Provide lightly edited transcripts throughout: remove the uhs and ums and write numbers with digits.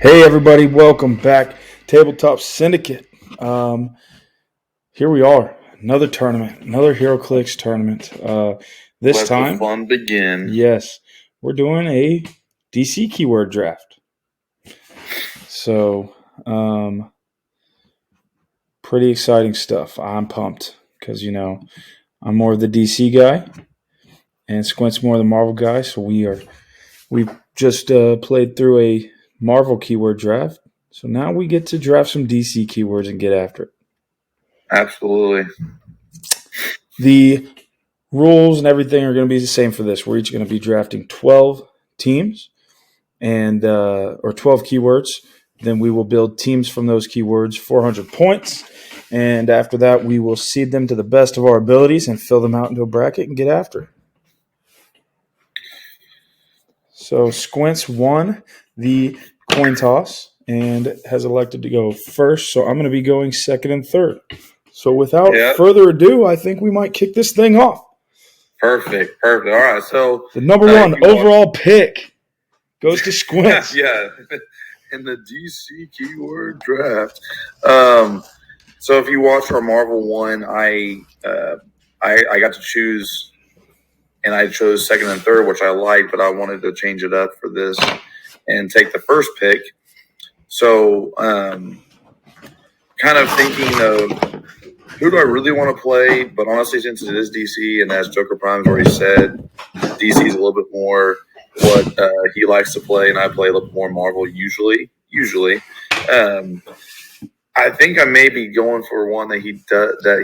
Hey everybody, welcome back. Tabletop Syndicate. Here we are, another tournament, another Heroclix tournament. This Let the time, fun begin. yes, we're doing a DC keyword draft. So, pretty exciting stuff. I'm pumped because I'm more of the DC guy, and Squint's more of the Marvel guy. So we just played through a Marvel keyword draft. So now we get to draft some DC keywords and get after it. Absolutely. The rules and everything are going to be the same for this. We're each going to be drafting 12 teams and or 12 keywords. Then we will build teams from those keywords, 400 points. And after that, we will seed them to the best of our abilities and fill them out into a bracket and get after it. So Squints won the coin toss and has elected to go first. So I'm going to be going second and third. So without further ado, I think we might kick this thing off. Perfect. All right. So the number one overall pick goes to Squints. Yeah. In the DC keyword draft. So if you watched our Marvel one, I got to choose, and I chose second and third, which I liked, but I wanted to change it up for this and take the first pick. So, kind of thinking of who do I really want to play, but honestly, since it is DC, and as Joker Prime's already said, DC is a little bit more what he likes to play, and I play a little more Marvel usually. I think I may be going for one that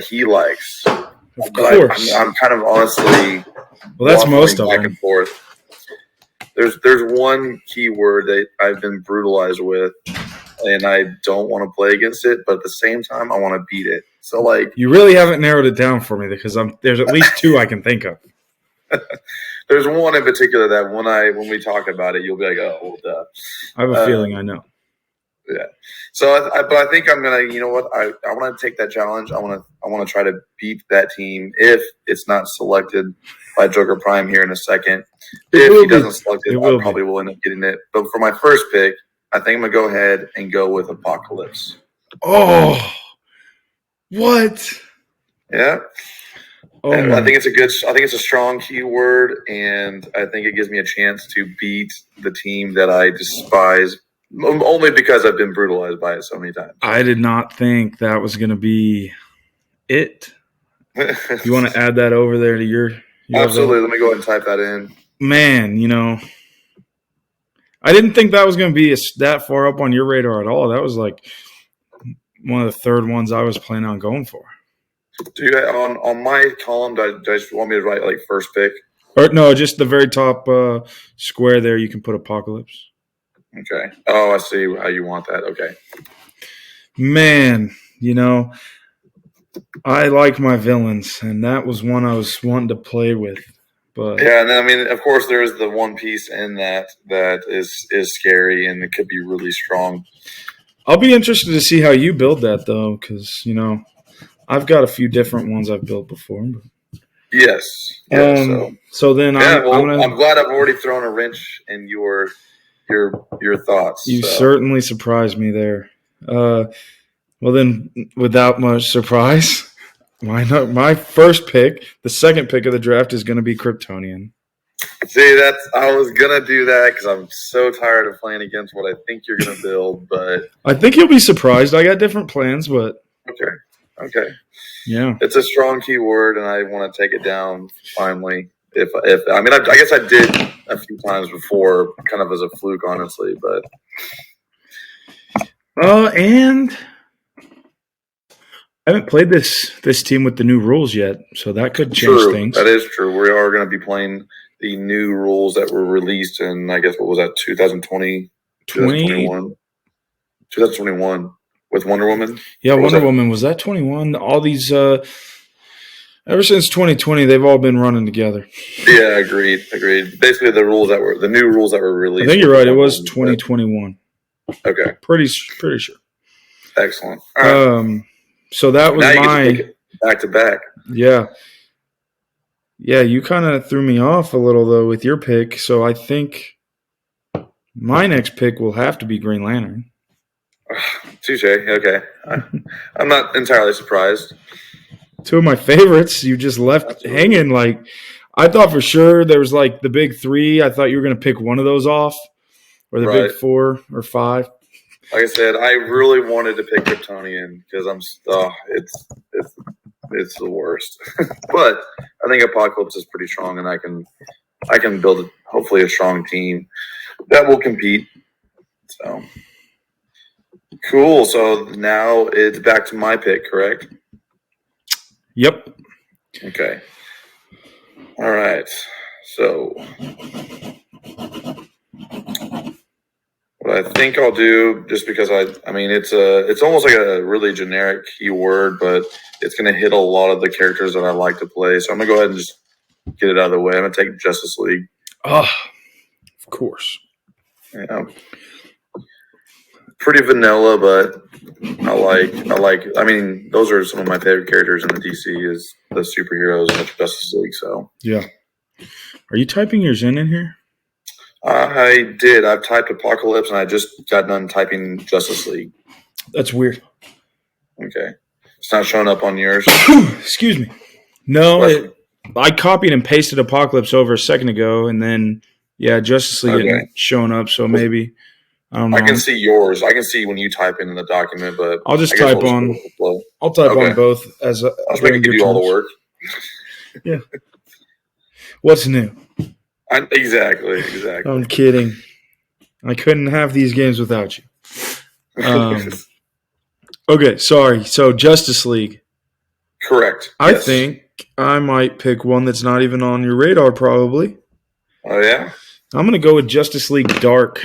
he likes. Of course. I'm kind of honestly that's most of back them. And forth. There's one keyword that I've been brutalized with, and I don't want to play against it, but at the same time, I want to beat it. So, you really haven't narrowed it down for me because there's at least two I can think of. There's one in particular that when we talk about it, you'll be like, "Oh, well, duh." I have a feeling I know. Yeah. So, but I think I'm gonna. You know what? I want to take that challenge. I want to try to beat that team if it's not selected by Joker Prime here in a second. If he doesn't select it, I probably will end up getting it. But for my first pick, I think I'm gonna go ahead and go with Apocalypse. Oh, what? Yeah. Oh, I think it's a strong keyword, and I think it gives me a chance to beat the team that I despise, only because I've been brutalized by it so many times. I did not think that was going to be it. You want to add that over there to your Absolutely. Let me go ahead and type that in. Man, I didn't think that was going to be that far up on your radar at all. That was like one of the third ones I was planning on going for. Do you on my column? Do you just want me to write like first pick? Or no, just the very top square there. You can put Apocalypse. Okay. Oh, I see how you want that. Okay. Man, I like my villains, and that was one I was wanting to play with. But yeah, and then I mean, of course, there is the one piece in that is scary, and it could be really strong. I'll be interested to see how you build that, though, because I've got a few different ones I've built before. But. Yes. So then I'm glad I've already thrown a wrench in your thoughts. You certainly surprised me there. Well, then, without much surprise, my first pick, the second pick of the draft, is going to be Kryptonian. See, I was going to do that because I'm so tired of playing against what I think you're going to build, but I think you'll be surprised. I got different plans, but okay. Yeah. It's a strong keyword, and I want to take it down finally. I guess I did a few times before, kind of as a fluke, honestly, but. And I haven't played this team with the new rules yet, so that could change things. That is true. We are going to be playing the new rules that were released in, I guess, what was that, 2020? 2021? 2021 with Wonder Woman? Yeah, Wonder Woman. Was that 21? All these, ever since 2020, they've all been running together. Yeah, agreed. Basically, the new rules that were released. I think you're right. It was 2021. Okay. Pretty sure. Excellent. All right. So that was my back to back. Yeah. Yeah, you kind of threw me off a little though with your pick. So I think My next pick will have to be Green Lantern. Touche. Okay. I'm not entirely surprised. Two of my favorites you just left Absolutely. hanging. Like, I thought for sure there was like the big three. I thought you were going to pick one of those off, or the Right. big 4 or 5. Like I said, I really wanted to pick Kryptonian because it's the worst. But I think Apocalypse is pretty strong, and I can build hopefully a strong team that will compete. So cool. So now it's back to my pick, correct? Yep. Okay. All right. So what I think I'll do, just because I mean, it's almost like a really generic keyword, but it's going to hit a lot of the characters that I like to play. So I'm going to go ahead and just get it out of the way. I'm going to take Justice League. Oh, of course. Yeah. Pretty vanilla, but I like. I mean, those are some of my favorite characters in the DC is the superheroes and the Justice League. So yeah. Are you typing yours in here? I did. I've typed Apocalypse, and I just got done typing Justice League. That's weird. Okay, it's not showing up on yours. Excuse me. No, I copied and pasted Apocalypse over a second ago, and then Justice League hadn't shown up. So maybe I don't know. I can see yours. I can see when you type in the document, but I'll just type on. I'll type on both as I'll just make you do all the work. Yeah. What's new? Exactly. I'm kidding. I couldn't have these games without you. Okay, sorry. So Justice League. Correct. I think I might pick one that's not even on your radar, probably. Oh yeah. I'm gonna go with Justice League Dark.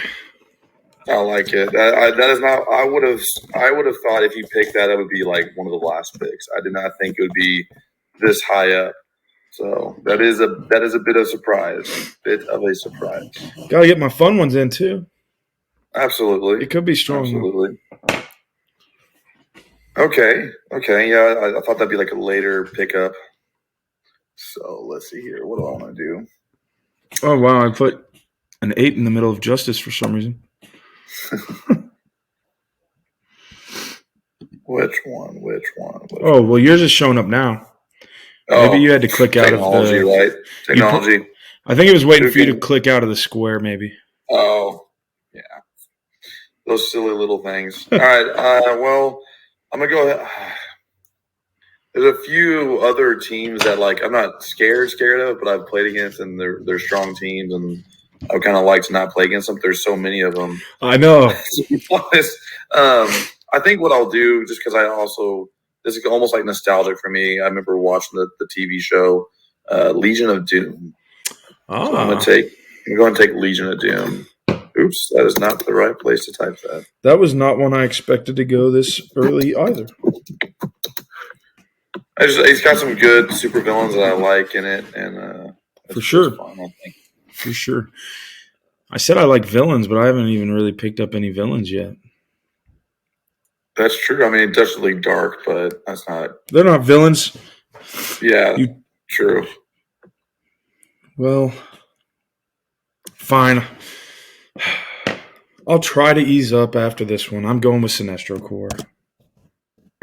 I like it. That is not. I would have thought if you picked that, it would be like one of the last picks. I did not think it would be this high up. So that is a bit of a surprise. Gotta get my fun ones in too. Absolutely. It could be strong. Absolutely. Okay. Yeah, I thought that'd be like a later pickup. So let's see here. What do I want to do? Oh wow! I put an 8 in the middle of Justice for some reason. Which one? Oh well, yours is showing up now. Maybe you had to click out of the right? Technology. I think it was waiting for you to click out of the square, maybe. Oh, yeah. Those silly little things. All right. Well, I'm gonna go ahead. There's a few other teams that I'm not scared of, but I've played against, and they're strong teams, and I would kind of like to not play against them. There's so many of them. I know. To be honest, I think what I'll do, just because this is almost like nostalgic for me. I remember watching the TV show Legion of Doom. So I'm going to take Legion of Doom. Oops, that is not the right place to type that. That was not one I expected to go this early either. He's got some good super villains that I like in it, and for sure, fun, I think. For sure. I said I like villains, but I haven't even really picked up any villains yet. That's true. I mean, Justice League Dark, but that's not. They're not villains. Yeah, true. Well, fine. I'll try to ease up after this one. I'm going with Sinestro Corps.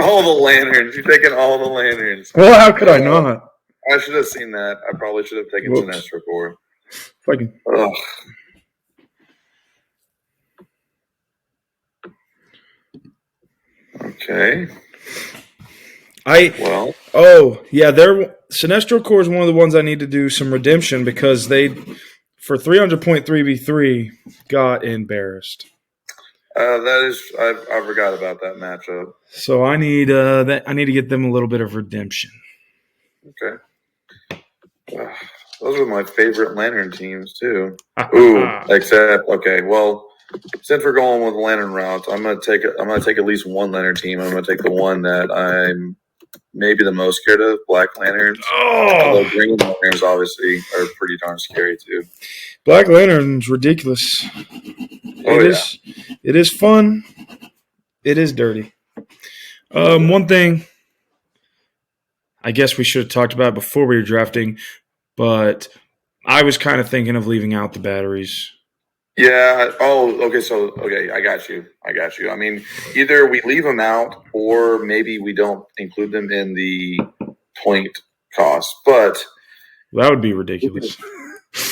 All the lanterns. You're taking all the lanterns. Well, how could I not? I should have seen that. I probably should have taken Sinestro Corps. If I can. Ugh. Okay. Sinestro Corps is one of the ones I need to do some redemption because they, for 300.3v3, got embarrassed. I forgot about that matchup. So I need to get them a little bit of redemption. Okay. Those are my favorite Lantern teams too. Okay. Well, since we're going with Lantern routes, I'm gonna take at least one Lantern team. I'm gonna take the one that I'm maybe the most scared of, Black Lanterns. Although Green Lanterns obviously are pretty darn scary too. Black Lantern's ridiculous. It is fun. It is dirty. One thing I guess we should have talked about before we were drafting, but I was kind of thinking of leaving out the batteries. Yeah. Oh, okay. So, okay, I got you. I mean, either we leave them out, or maybe we don't include them in the point cost. But That would be ridiculous.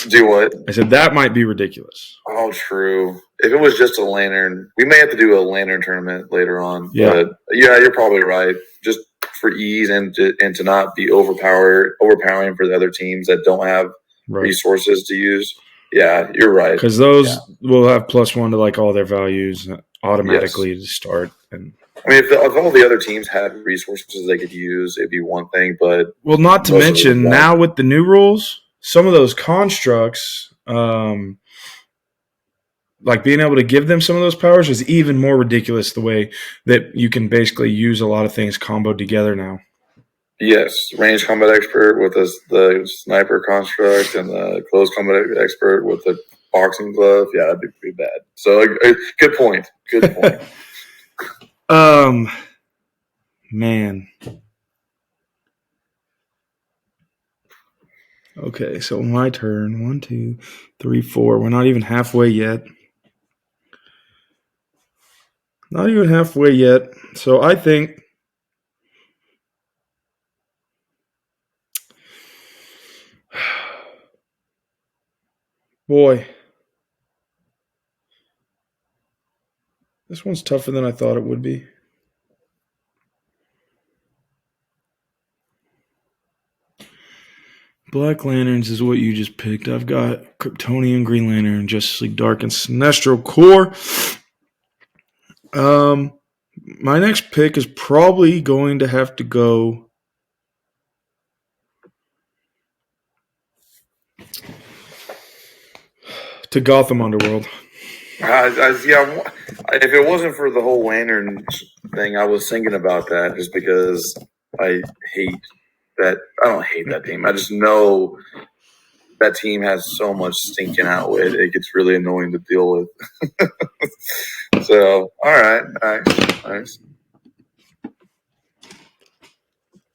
do what? I said that might be ridiculous. Oh, true. If it was just a lantern, we may have to do a lantern tournament later on. Yeah. But yeah, you're probably right. Just for ease and to not be overpowering for the other teams that don't have resources to use. Yeah, you're right. Because those will have +1 to like all their values automatically to start. And I mean, if all the other teams had resources they could use, it'd be one thing. But not to mention now with the new rules, some of those constructs, like being able to give them some of those powers is even more ridiculous. The way that you can basically use a lot of things comboed together now. Yes, range combat expert with the sniper construct and the close combat expert with the boxing glove. Yeah, that'd be pretty bad. So, good point. Good point. Man. Okay, so my turn. 1, 2, 3, 4. We're not even halfway yet. Not even halfway yet. So I think boy, this one's tougher than I thought it would be. Black Lanterns is what you just picked. I've got Kryptonian, Green Lantern, Justice League Dark, and Sinestro Corps. My next pick is probably going to have to go to Gotham Underworld. If it wasn't for the whole lantern thing, I was thinking about that just because I hate that. I don't hate that team. I just know that team has so much stinking outwit. It gets really annoying to deal with. So, all right, nice.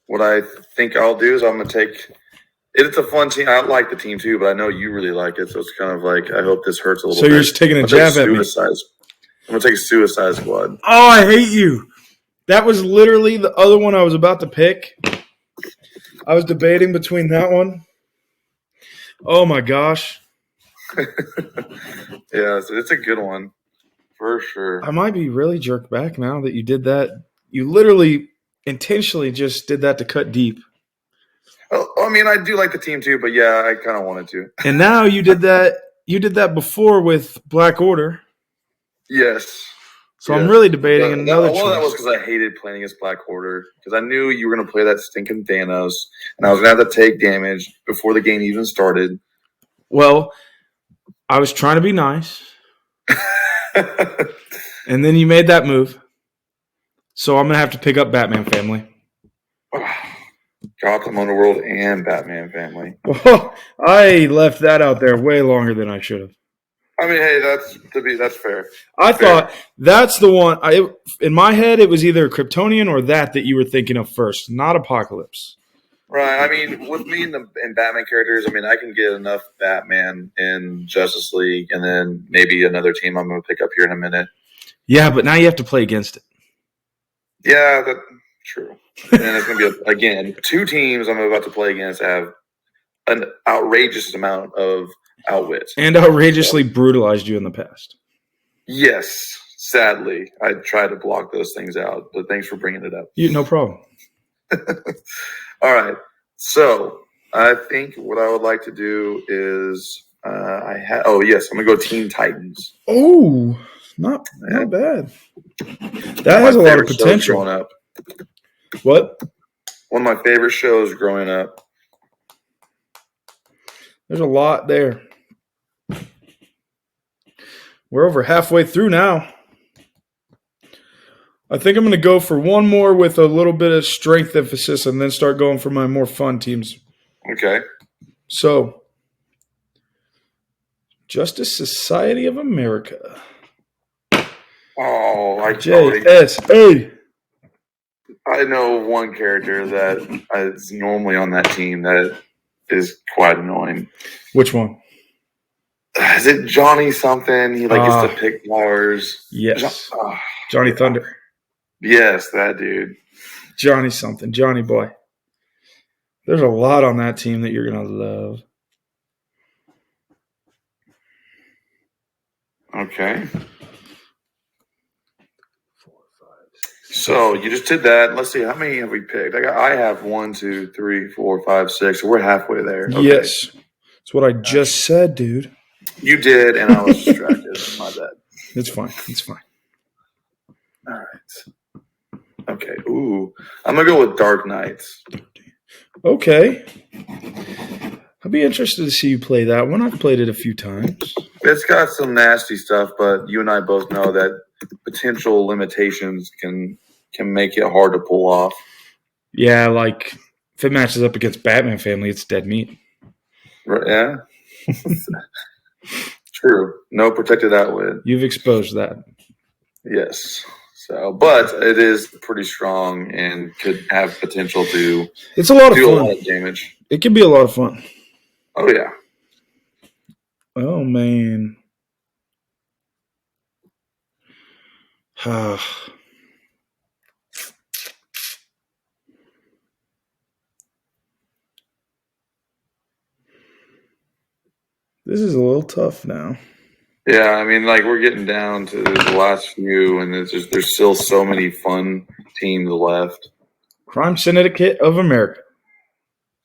What I think I'll do is I'm going to take. It's a fun team. I like the team too, but I know you really like it, so it's kind of like I hope this hurts a little bit. So you're just taking a jab at me. I'm going to take Suicide Squad. Oh, I hate you. That was literally the other one I was about to pick. I was debating between that one. Oh, my gosh. Yeah, so it's a good one for sure. I might be really jerked back now that you did that. You literally intentionally just did that to cut deep. I mean, I do like the team too, but yeah, I kind of wanted to. And now you did that. You did that before with Black Order. Yes. So I'm really debating another choice. That was because I hated playing against Black Order because I knew you were going to play that stinking Thanos, and I was going to have to take damage before the game even started. Well, I was trying to be nice, and then you made that move. So I'm going to have to pick up Batman Family. Gotham Underworld and Batman Family. Oh, I left that out there way longer than I should have. I mean, hey, that's fair. I thought that's the one. In my head, it was either Kryptonian or that you were thinking of first, not Apocalypse. Right. I mean, with me and Batman characters, I mean, I can get enough Batman in Justice League, and then maybe another team I'm going to pick up here in a minute. Yeah, but now you have to play against it. Yeah, that's true. And it's going to be, again, 2 teams I'm about to play against have an outrageous amount of outwit. And outrageously brutalized you in the past. Yes, sadly. I try to block those things out, but thanks for bringing it up. No problem. All right. So I think what I would like to do is I'm going to go Teen Titans. Oh, not bad. That has a lot of potential. Growing up. What? One of my favorite shows growing up. There's a lot there. We're over halfway through now. I think I'm going to go for one more with a little bit of strength emphasis and then start going for my more fun teams. Okay. So, Justice Society of America. Oh, JSA. I know one character that is normally on that team that is quite annoying. Which one? Is it Johnny something? He like gets to Ah, pick flowers. yes. Oh, Johnny yeah. Thunder. Yes, that dude. Johnny something. Johnny boy. There's a lot on that team that you're going to love. Okay. So you just did that. Let's see, how many have we picked? I have 1, 2, 3, 4, 5, 6. So we're halfway there. Okay. Yes. That's what I just said, dude. You did, and I was distracted. My bad. It's fine. It's fine. All right. Okay. Ooh, I'm gonna go with Dark Knights. Okay. I'd be interested to see you play that one. I've played it a few times. It's got some nasty stuff, but you and I both know that potential limitations can make it hard to pull off. Yeah, like if it matches up against Batman Family, it's dead meat. Right, yeah. True. No protected outlet. You've exposed that. Yes. So, but it is pretty strong and could have potential to It's a lot of do a fun. lot of damage. It can be a lot of fun. Oh yeah. Oh man. This is a little tough now. Yeah, I mean, like we're getting down to the last few, and there's still so many fun teams left. Crime Syndicate of America.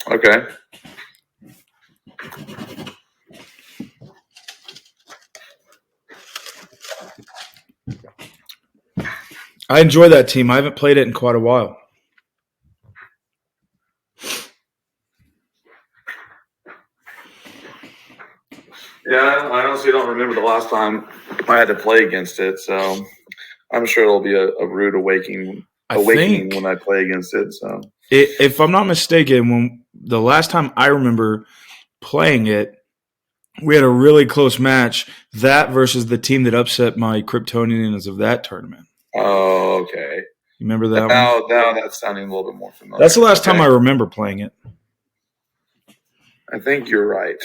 Okay. I enjoy that team. I haven't played it in quite a while. Yeah, I honestly don't remember the last time I had to play against it, so I'm sure it'll be a rude awakening when I play against it. So, if I'm not mistaken, when the last time I remember playing it, we had a really close match. That versus the team that upset my Kryptonians of that tournament. oh, okay. You remember that one? Now that's sounding a little bit more familiar. That's the last time I remember playing it. I think you're right.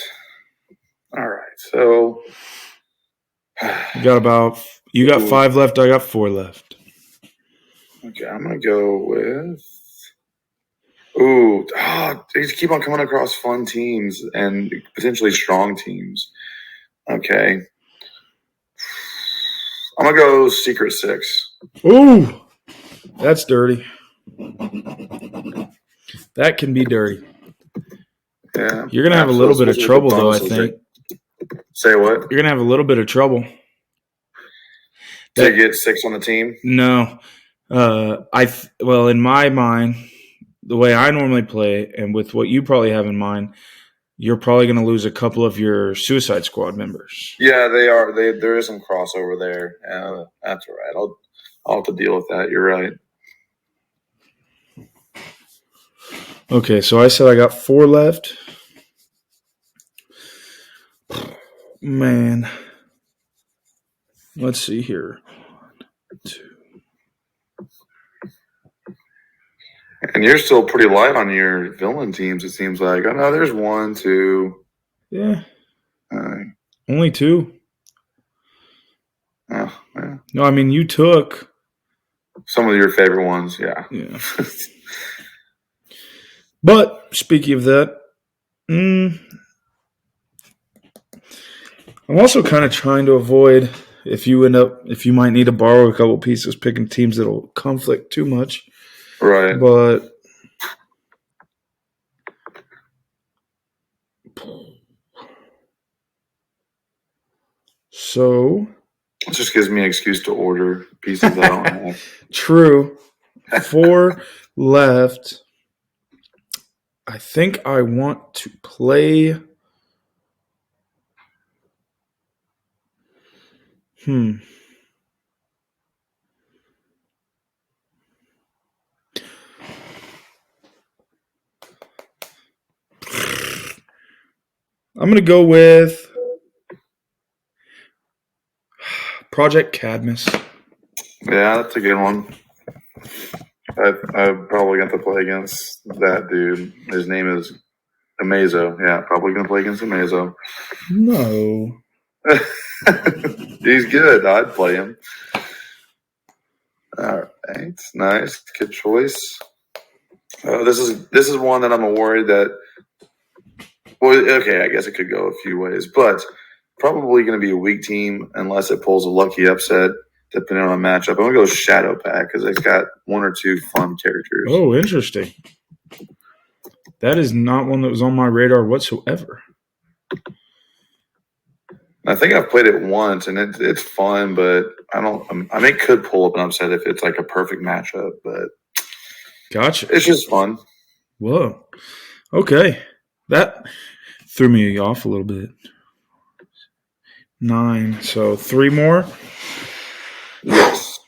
All right, so you got 5 left. I got 4 left. Okay, I'm gonna go with. They just keep on coming across fun teams and potentially strong teams. Okay, I'm gonna go Secret Six. Ooh, that's dirty. That can be dirty. Yeah, you're gonna have a little bit of trouble, though. I think. Say what? You're gonna have a little bit of trouble to get 6 on the team. No, in my mind, the way I normally play, and with what you probably have in mind, you're probably going to lose a couple of your Suicide Squad members. Yeah, they are. There is some crossover there. That's all right. I'll have to deal with that. You're right. Okay, so I said I got 4 left. Man. Let's see here. 1, 2. And you're still pretty light on your villain teams, it seems like. Oh, no, there's 1, 2. Yeah. Only 2. Oh, yeah. No, I mean, you took some of your favorite ones, yeah. Yeah. But speaking of that, I'm also kind of trying to avoid if you might need to borrow a couple pieces, picking teams that'll conflict too much. Right. But so it just gives me an excuse to order pieces that I don't have. True. 4 left. I think I want to play. I'm going to go with Project Cadmus. Yeah, that's a good one. I'm probably going to play against that dude. His name is Amazo. Yeah, probably going to play against Amazo. No. He's good. I'd play him. All right, nice, good choice. This is one that I'm worried that. Well, okay, I guess it could go a few ways, but probably going to be a weak team unless it pulls a lucky upset, depending on the matchup. I'm going to go Shadow Pack because it's got one or two fun characters. Oh, interesting. That is not one that was on my radar whatsoever. I think I've played it once, and it's fun, but I mean, it could pull up an upset if it's like a perfect matchup, but gotcha. It's just fun. Whoa. Okay. That threw me off a little bit. 9. So 3 more? Yes.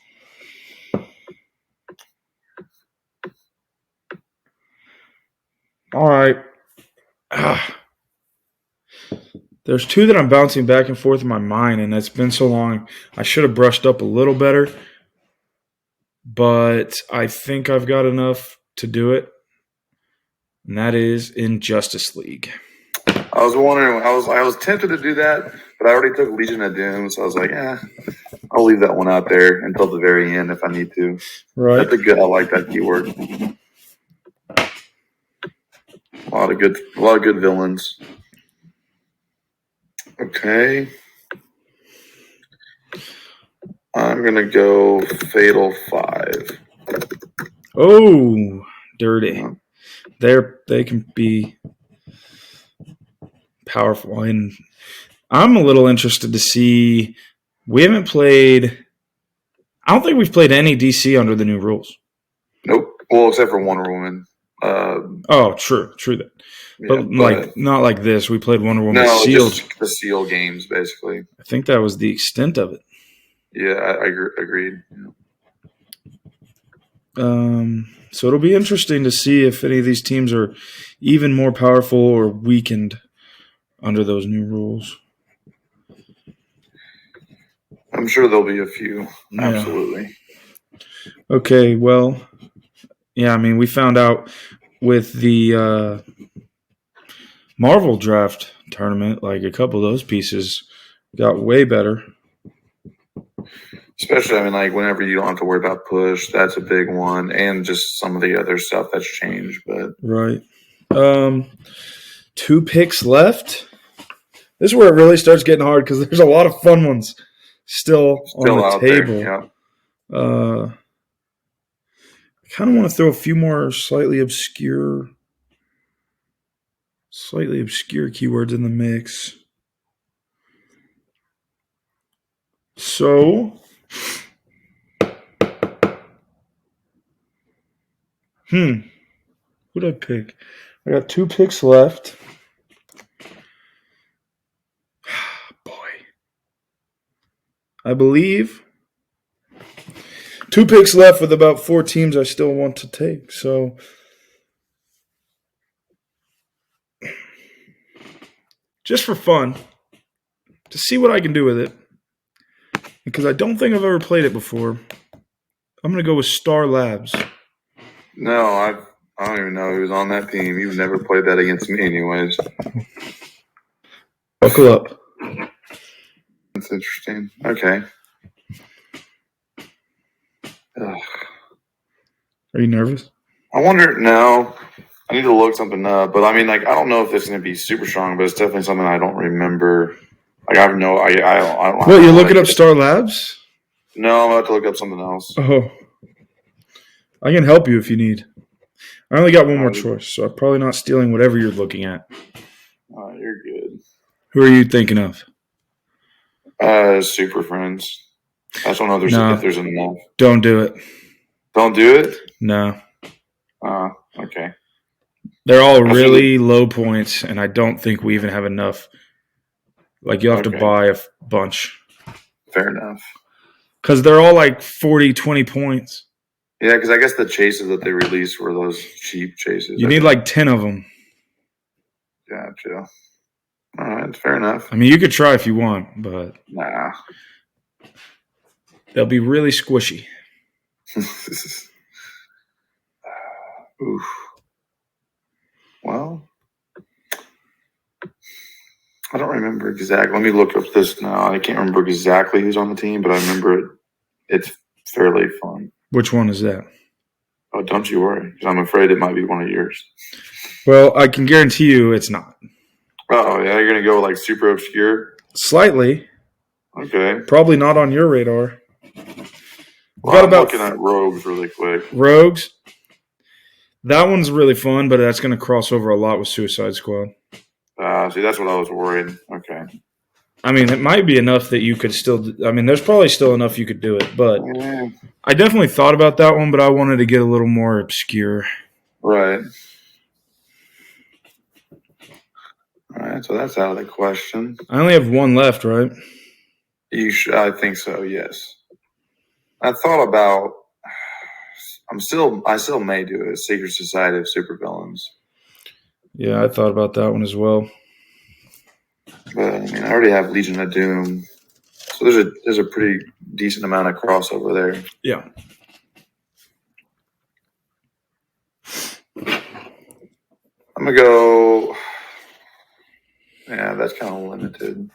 All right. There's 2 that I'm bouncing back and forth in my mind, and it's been so long. I should have brushed up a little better, but I think I've got enough to do it, and that is Injustice League. I was wondering. I was tempted to do that, but I already took Legion of Doom, so I was like, I'll leave that one out there until the very end if I need to. Right. That's a good. I like that keyword. A lot of good villains. Okay. I'm gonna go Fatal 5. Oh, dirty. They can be powerful, and I'm a little interested to see. We haven't played. I don't think we've played any DC under the new rules. Nope. Well, except for Wonder Woman. True that. But not like this. We played Wonder Woman sealed. Just the seal games, basically. I think that was the extent of it. Yeah, I agreed. So it'll be interesting to see if any of these teams are even more powerful or weakened under those new rules. I'm sure there'll be a few. Yeah. Absolutely. Okay, well, yeah, I mean, we found out with the Marvel draft tournament, like a couple of those pieces got way better. Especially, I mean, like whenever you don't have to worry about push, that's a big one, and just some of the other stuff that's changed. But right, 2 picks left. This is where it really starts getting hard because there's a lot of fun ones still on the table. There, yeah. I kind of want to throw a few more slightly obscure keywords in the mix. So, who'd I pick? I got 2 picks left. Boy. I believe 2 picks left with about 4 teams I still want to take. So, just for fun, to see what I can do with it, because I don't think I've ever played it before, I'm going to go with Star Labs. No, I don't even know who's on that team. You've never played that against me anyways. Buckle up. That's interesting. Okay. Ugh. Are you nervous? I wonder. No, I need to look something up. But I mean, like, I don't know if it's going to be super strong, but it's definitely something I don't remember. Like, I have no. I don't. What, you're looking up Star Labs? No, I'm about to look up something else. Oh, I can help you if you need. I only got one more choice, so I'm probably not stealing whatever you're looking at. You're good. Who are you thinking of? Super Friends. I just don't know if there's enough. Don't do it. Don't do it? No. Okay. They're all really low points, and I don't think we even have enough. Like, you'll have to buy a bunch. Fair enough. Because they're all like 40, 20 points. Yeah, because I guess the chases that they released were those cheap chases. You need like 10 of them. Gotcha. All right, fair enough. I mean, you could try if you want, but nah, they'll be really squishy. Oof. Well, I don't remember exactly. Let me look up this now. I can't remember exactly who's on the team, but I remember it. It's fairly fun. Which one is that? Oh, don't you worry, because I'm afraid it might be one of yours. Well, I can guarantee you it's not. Oh, yeah, you're going to go like super obscure? Slightly. Okay. Probably not on your radar. Well, I'm looking at Rogues really quick. Rogues? That one's really fun, but that's going to cross over a lot with Suicide Squad. See, that's what I was worried. Okay. I mean, it might be enough that you could still – I mean, there's probably still enough you could do it, but I definitely thought about that one, but I wanted to get a little more obscure. Right. All right, so that's out of the question. I only have one left, right? I think so, yes. I thought about I still may do a Secret Society of Supervillains. Yeah, I thought about that one as well. But I mean, I already have Legion of Doom, so there's a pretty decent amount of crossover there. Yeah. I'm gonna go. Yeah, that's kind of limited.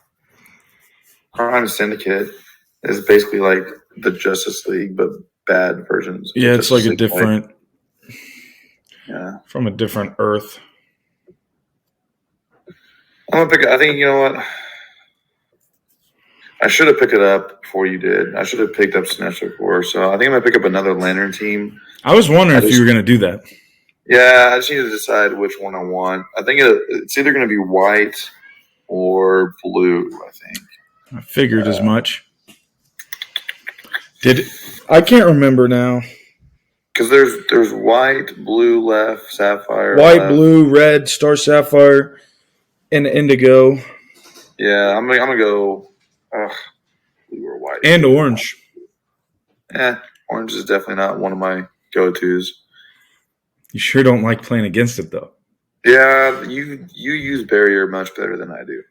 Crime Syndicate is basically like the Justice League, but bad versions. Yeah, it's like a different. Yeah. From a different Earth. I'm gonna pick. I think you know what. I should have picked it up before you did. I should have picked up Sinestro Corps. So I think I'm gonna pick up another Lantern team. I was wondering if you were gonna do that. Yeah, I just need to decide which one I want. I think it's either gonna be white or blue. I think. I figured as much. I can't remember now. Because there's white, blue left, sapphire. White, left. blue, red, star sapphire, and indigo. Yeah, I'm gonna go blue or white. And orange. Orange is definitely not one of my go-tos. You sure don't like playing against it though. Yeah, you use barrier much better than I do.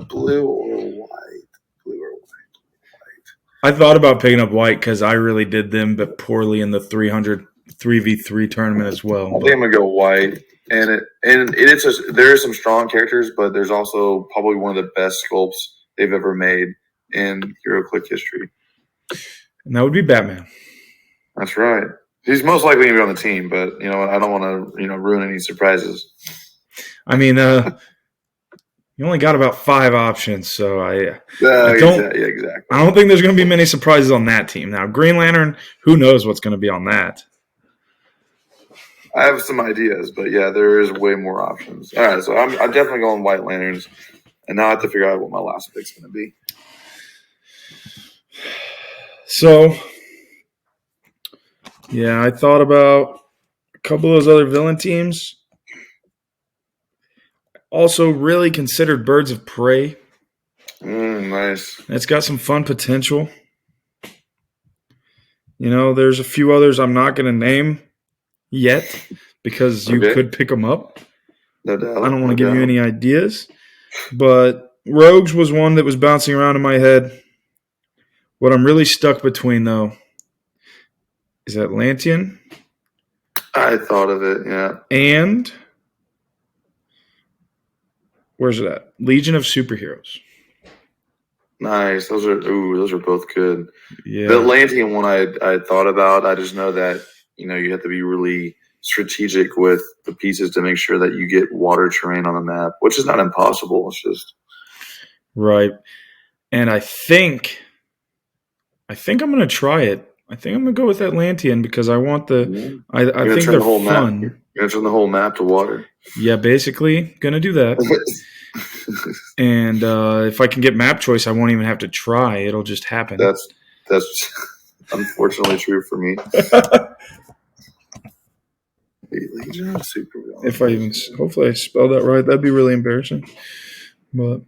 Blue or white? Blue or white? I thought about picking up white because I really did them, but poorly in the 3v3 tournament as well. I think I'm gonna go white, and there are some strong characters, but there's also probably one of the best sculpts they've ever made in Heroclix history. And that would be Batman. That's right. He's most likely going to be on the team, but you know I don't want to ruin any surprises. I mean, you only got about 5 options, so I don't. Yeah, exactly. I don't think there's going to be many surprises on that team. Now, Green Lantern, who knows what's going to be on that? I have some ideas, but yeah, there is way more options. All right, so I'm definitely going White Lanterns, and now I have to figure out what my last pick's going to be. So, yeah, I thought about a couple of those other villain teams. Also, really considered Birds of Prey. Nice. It's got some fun potential. You know, there's a few others I'm not going to name yet because you could pick them up. No doubt. I don't want to give you any ideas. But Rogues was one that was bouncing around in my head. What I'm really stuck between, though, is Atlantean. I thought of it, yeah. And where's it at? Legion of Superheroes. Nice. Those are both good. Yeah. The Atlantean one I thought about. I just know that you have to be really strategic with the pieces to make sure that you get water terrain on the map, which is not impossible. It's just right. And I think I'm going to try it. I think I'm going to go with Atlantean because I want the. I think they're fun. You're going to turn the whole map to water. Yeah, basically, going to do that. And if I can get map choice, I won't even have to try. It'll just happen. That's unfortunately true for me. If I even, hopefully I spelled that right. That'd be really embarrassing. But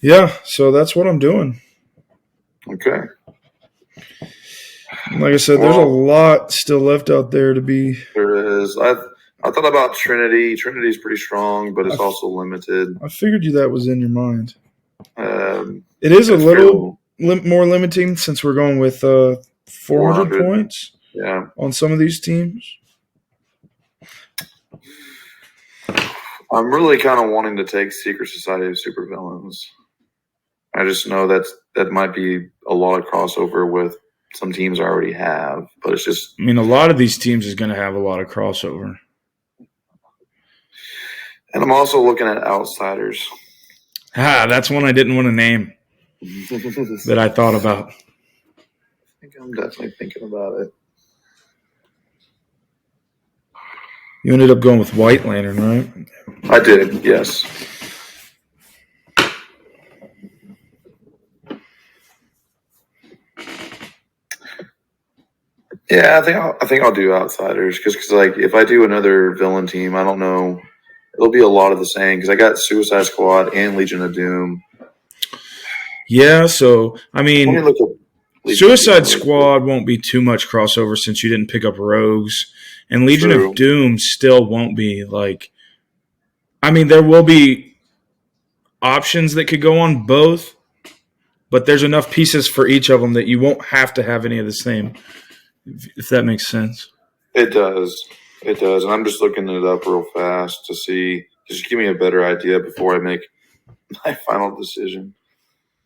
yeah, so that's what I'm doing. Okay. Like I said, there's a lot still left out there to be. There is. I thought about Trinity. Trinity's pretty strong, but it's also limited. I figured that was in your mind. It is a little more limiting since we're going with 400 points on some of these teams. I'm really kind of wanting to take Secret Society of Supervillains. I just know that might be a lot of crossover with some teams I already have, but it's just. I mean, a lot of these teams is going to have a lot of crossover. And I'm also looking at Outsiders. That's one I didn't want to name that I thought about. I think I'm definitely thinking about it. You ended up going with White Lantern, right? I did, yes. Yeah, I think I'll do Outsiders because like if I do another villain team, I don't know. It'll be a lot of the same because I got Suicide Squad and Legion of Doom. Yeah, so I mean, Let me look at Suicide Squad won't be too much crossover since you didn't pick up Rogues, and Legion of Doom still won't be like. I mean, there will be options that could go on both, but there's enough pieces for each of them that you won't have to have any of the same. If that makes sense. It does. It does. And I'm just looking it up real fast to see. Just give me a better idea before I make my final decision.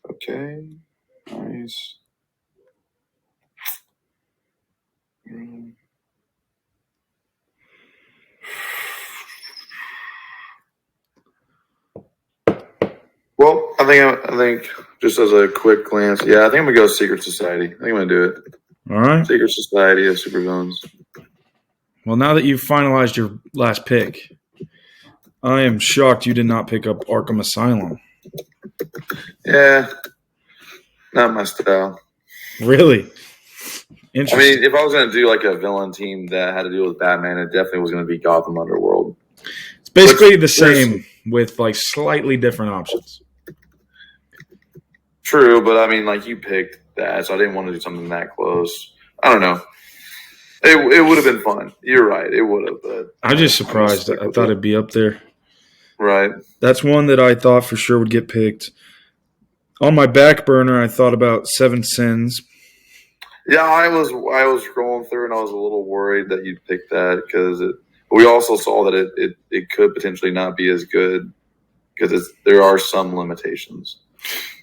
Okay. Nice. Well, I think just as a quick glance, yeah, I think I'm gonna go Secret Society. I think I'm gonna do it. All right. Secret Society of Supervillains. Well, now that you've finalized your last pick, I am shocked you did not pick up Arkham Asylum. Yeah, not my style. Really? I mean, if I was going to do like a villain team that had to deal with Batman, it definitely was going to be Gotham Underworld. It's basically the same with like slightly different options. True, but I mean, like you picked that, so I didn't want to do something that close. I don't know. It would have been fun. You're right. It would have. But I'm just surprised. I thought it'd be up there. Right. That's one that I thought for sure would get picked. On my back burner, I thought about Seven Sins. Yeah, I was scrolling through and I was a little worried that you'd pick that because we also saw that it could potentially not be as good because there are some limitations.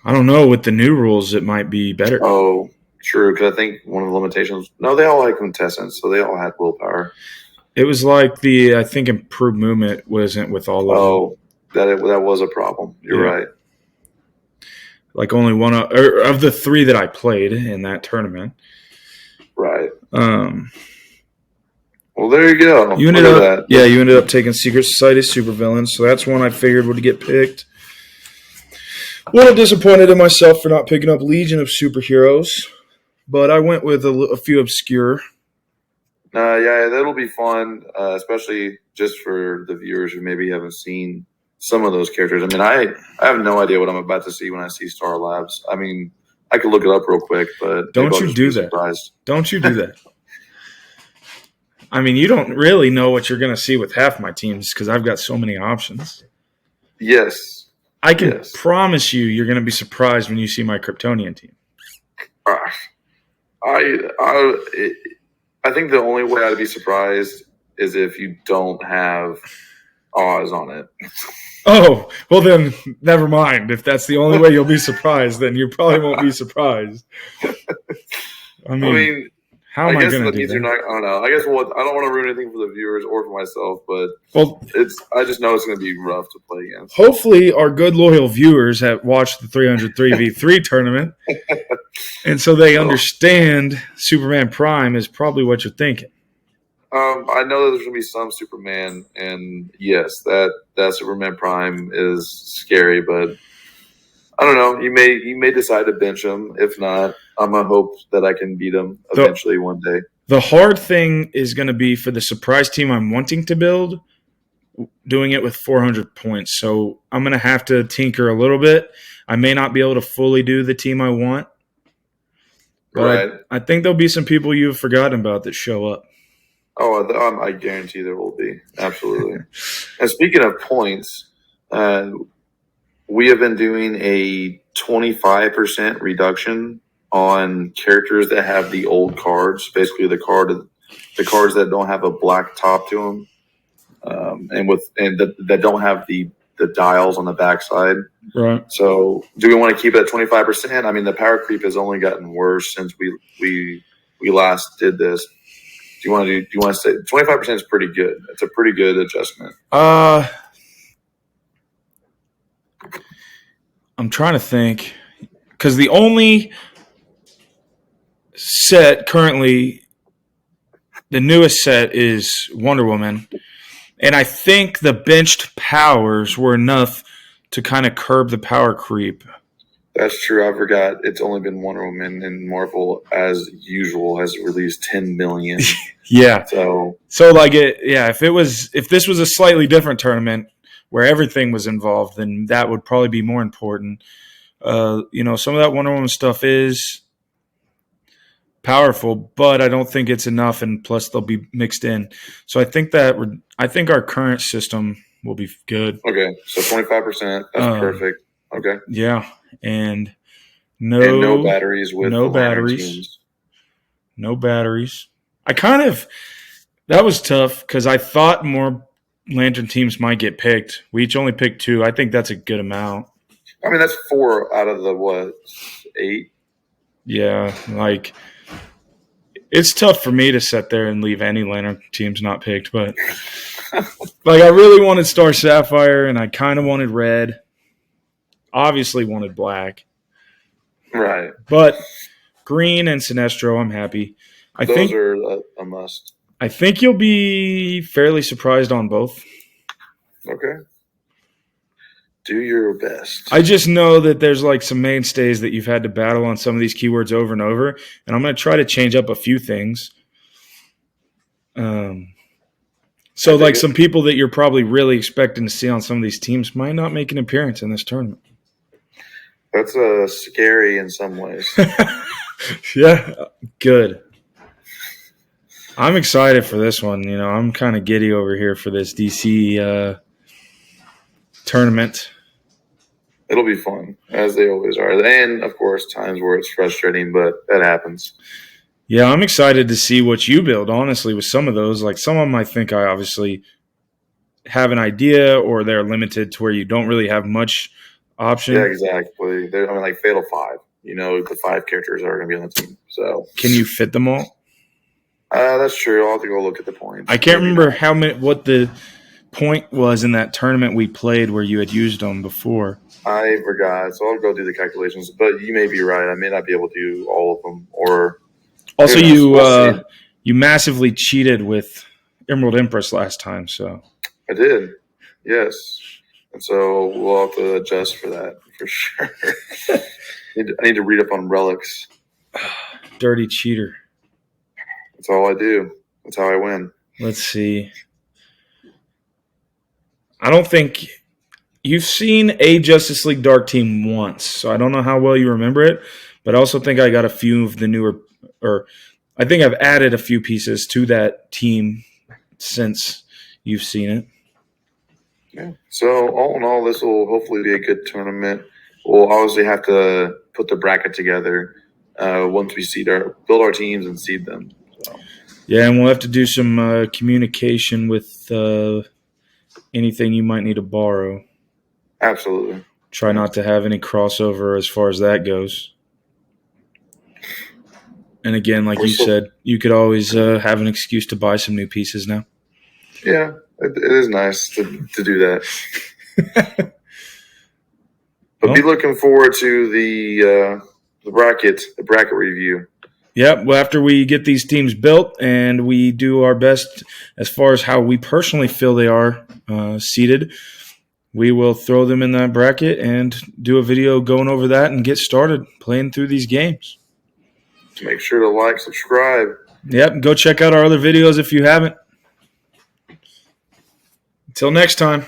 I don't know. With the new rules, it might be better. Oh, true. Because I think one of the limitations. No, they all had quintessence, so they all had willpower. It was like I think improved movement wasn't with all of them. Oh, that was a problem. You're right. Like only one of the three that I played in that tournament. Right. Well, there you go. You ended up taking Secret Society Supervillains, so that's one I figured would get picked. A little disappointed in myself for not picking up Legion of Superheroes, but I went with a few obscure. Yeah, that'll be fun, especially just for the viewers who maybe haven't seen some of those characters. I mean, I have no idea what I'm about to see when I see Star Labs. I mean, I could look it up real quick, but don't you do that? Surprised. Don't you do that? I mean, you don't really know what you're going to see with half my teams because I've got so many options. Yes. I can promise you're going to be surprised when you see my Kryptonian team. I think the only way I'd be surprised is if you don't have Oz on it. Oh, well then, never mind. If that's the only way you'll be surprised, then you probably won't be surprised. I mean how am I going to do that? I don't know. I guess I don't want to ruin anything for the viewers or for myself, but I just know it's going to be rough to play against. Hopefully, our good loyal viewers have watched the 303v3 tournament, and so they understand Superman Prime is probably what you're thinking. I know there's going to be some Superman, and yes, that Superman Prime is scary, but I don't know. You may decide to bench him. If not, I'm going to hope that I can beat him eventually one day. The hard thing is going to be for the surprise team I'm wanting to build, doing it with 400 points. So I'm going to have to tinker a little bit. I may not be able to fully do the team I want. Right. I think there'll be some people you've forgotten about that show up. Oh, I guarantee there will be. Absolutely. And speaking of points, we have been doing a 25% reduction on characters that have the old cards, basically the cards that don't have a black top to them. that don't have the dials on the backside. Right. So, do we want to keep it at 25%? I mean, the power creep has only gotten worse since we last did this. Do you want to say 25% is pretty good? It's a pretty good adjustment. I'm trying to think, because the only set currently, the newest set is Wonder Woman, and I think the benched powers were enough to kind of curb the power creep. That's true. I forgot. It's only been Wonder Woman, and Marvel, as usual, has released 10 million. Yeah. So if this was a slightly different tournament where everything was involved, then that would probably be more important. Some of that Wonder Woman stuff is powerful, but I don't think it's enough, and plus they'll be mixed in. So I think our current system will be good. Okay, so 25%. That's perfect. Okay. Yeah, and no batteries with no batteries. No batteries. That was tough because I thought more Lantern teams might get picked. We each only picked 2. I think that's a good amount. I mean, that's 4 out of the 8? Yeah, it's tough for me to sit there and leave any Lantern teams not picked, but I really wanted Star Sapphire and I kind of wanted red. Obviously wanted black. Right. But green and Sinestro, I'm happy. Those are a must. I think you'll be fairly surprised on both. Okay. Do your best. I just know that there's some mainstays that you've had to battle on some of these keywords over and over, and I'm going to try to change up a few things. So some people that you're probably really expecting to see on some of these teams might not make an appearance in this tournament. That's scary in some ways. Yeah, good. I'm excited for this one. I'm kind of giddy over here for this DC tournament. It'll be fun, as they always are. And, of course, times where it's frustrating, but that happens. Yeah, I'm excited to see what you build, honestly, with some of those. Some of them I think I obviously have an idea, or they're limited to where you don't really have much option. Yeah, exactly. Fatal 5. The 5 characters are going to be on the team. So, can you fit them all? That's true. I'll have to go look at the points. I can't remember what the point was in that tournament we played where you had used them before. I forgot, so I'll go do the calculations. But you may be right. I may not be able to do all of them. Or also, you massively cheated with Emerald Empress last time. So I did, yes. And so we'll have to adjust for that for sure. I need to read up on relics. Dirty cheater. That's all I do. That's how I win. Let's see. I don't think you've seen a Justice League Dark team once, so I don't know how well you remember it, but I also think I got a few of the newer, or I think I've added a few pieces to that team since you've seen it. Yeah. So all in all, this will hopefully be a good tournament. We'll obviously have to put the bracket together once we build our teams and seed them. So. Yeah, and we'll have to do some communication with anything you might need to borrow. Absolutely. Try not to have any crossover as far as that goes. And again, like you said, you could always have an excuse to buy some new pieces now. Yeah, it is nice to do that. But be looking forward to the bracket review. Yep. Well, after we get these teams built and we do our best as far as how we personally feel they are seated, we will throw them in that bracket and do a video going over that and get started playing through these games. Make sure to like, subscribe. Yep. Go check out our other videos if you haven't. Until next time.